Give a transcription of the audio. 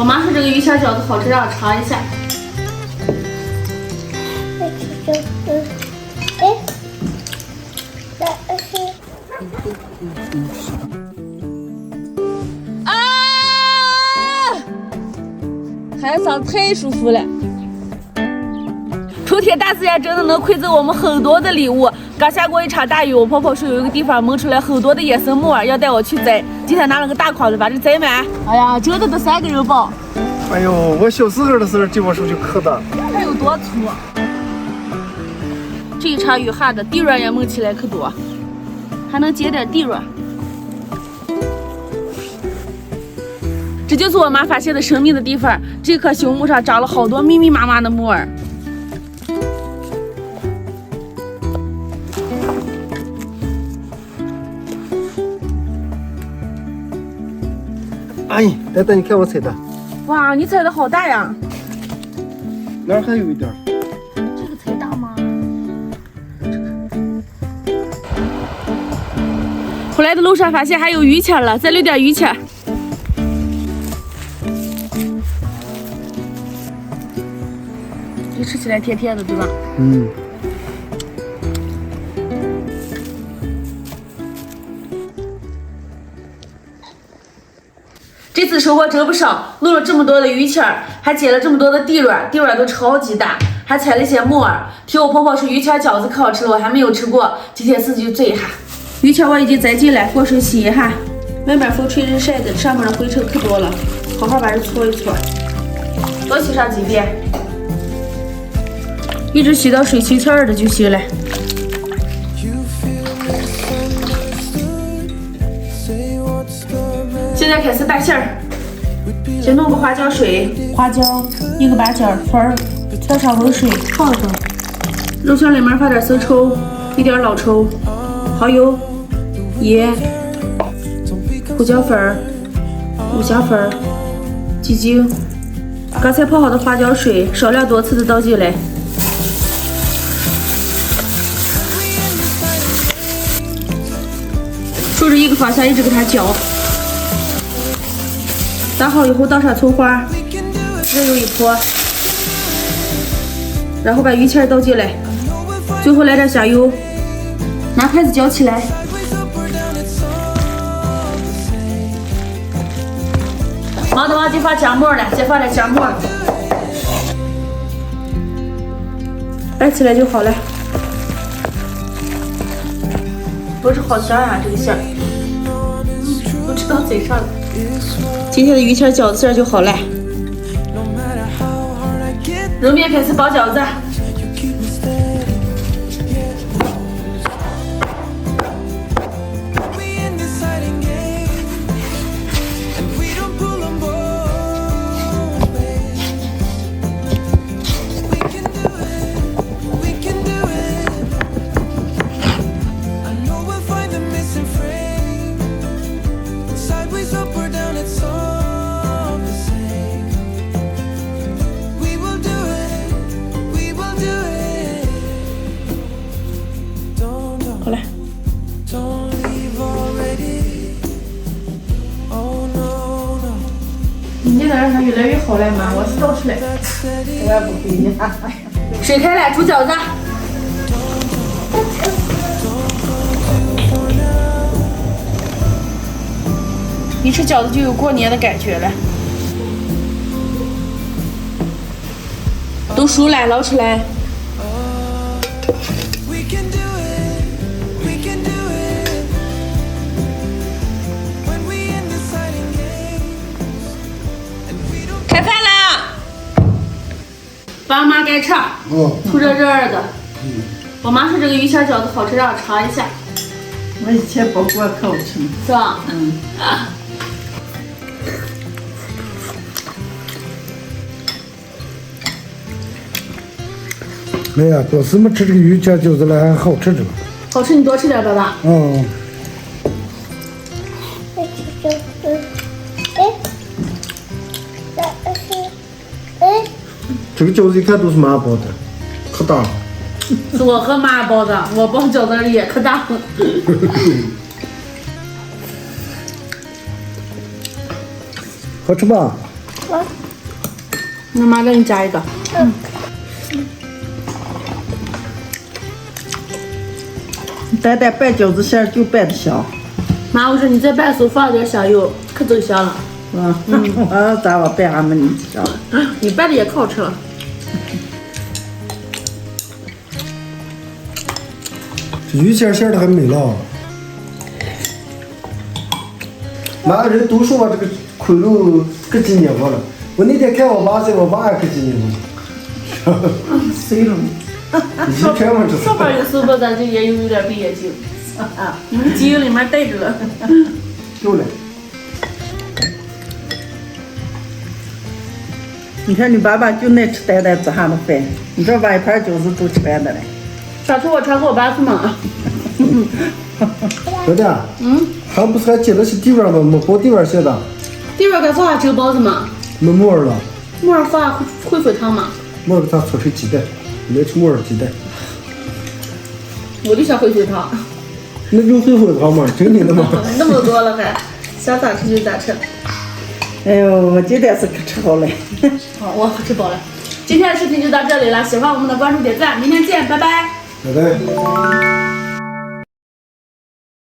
我妈说这个鱼馅饺子好吃，让我尝一下。啊！海上太舒服了。秋天大自然真的能馈赠我们很多的礼物。刚下过一场大雨，我婆婆说有一个地方萌出来很多的野生木耳，要带我去摘。今天拿了个大筐子把这摘满。哎呀，折的都3个人包。哎呦，我小时候的时候这把手就可大。它有多粗？这一场雨下的地软也萌起来可多，还能结点地软。这就是我妈发现的神秘的地方，这棵朽木上长了好多密密麻麻的木耳。阿姨，等等，你看我采的，哇，你采的好大呀！哪儿还有一点儿？这个才大吗？回来的路上发现还有榆钱了，再留点榆钱。这吃起来甜甜的，对吧？嗯。这次收获真不少，弄了这么多的榆钱儿，还结了这么多的地软，地软都超级大，还采了一些木耳。听我婆婆说榆钱饺子可好吃了，我还没有吃过，今天自己就做一下。榆钱我已经摘进来，过水洗一下，外面风吹日晒的，上面的灰尘可多了，好好把这搓一搓，多洗上几遍，一直洗到水清气儿的就行了。现在开始打馅儿，先弄个花椒水，花椒1个八角，葱儿调上温水泡一会儿，肉馅里面放点生抽，一点老抽，蚝油、盐、胡椒粉、五香粉、鸡精，刚才泡好的花椒水少量多次的倒进来。顺着一个方向一直给它搅。打好以后倒上葱花，热油一泼，然后把榆钱倒进来，最后来点香油，拿筷子搅起来。忙得忘记放姜末了，再放点姜末，拌起来就好了。不是好香呀，这个馅儿，都吃到嘴上了。今天的榆钱饺子馅就好了，揉面开始包饺子。好了，你那个它越来越好了嘛，我是倒出来，我也不会呀。水开了，煮饺子。一吃饺子就有过年的感觉了。都熟了，捞出来。开饭啦！爸妈该吃，土热热的。我妈说这个鱼馅饺子好吃，让我尝一下。我以前包过，可好吃了。是吧？哎呀，多次没吃这个榆钱饺子了，还好吃着呢。好吃，你多吃点，爸爸。嗯。这个饺子一看都是妈包的，可大了。是我和妈包的，我包饺子里也可大了。好吃吧？那妈给你加一个。带白饺子馅儿就拌的香，妈，我说你在拌的时候放了点香油，可走香了。是吧？我咋我拌俺们你香？你拌的也可好吃了。这鱼馅馅的还没了。妈，人都说我这个昆仑可几年过了。我那天看我妈在我妈也可几年了。谁了？一天嘛，这是。上班有时候咱这也有点闭眼睛，你们基因里面带着了。有了。你看你爸爸就爱吃蛋这下的饭，你这碗一盘饺子都吃完的了。上次我传给我爸去嘛。小弟，还不是还接了些地方吗？没包地方现的。地方该放下蒸包子嘛，没木耳了，木耳放烩水汤嘛。木耳咱搓成鸡蛋，没吃木耳鸡蛋。我就想烩水汤。那就烩水汤嘛，真的吗？那么多了还，想咋吃就咋吃。哎呦，我今天是可吃好了。好，我吃饱了。今天的视频就到这里了，喜欢我们的关注点赞，明天见，拜拜。拜拜。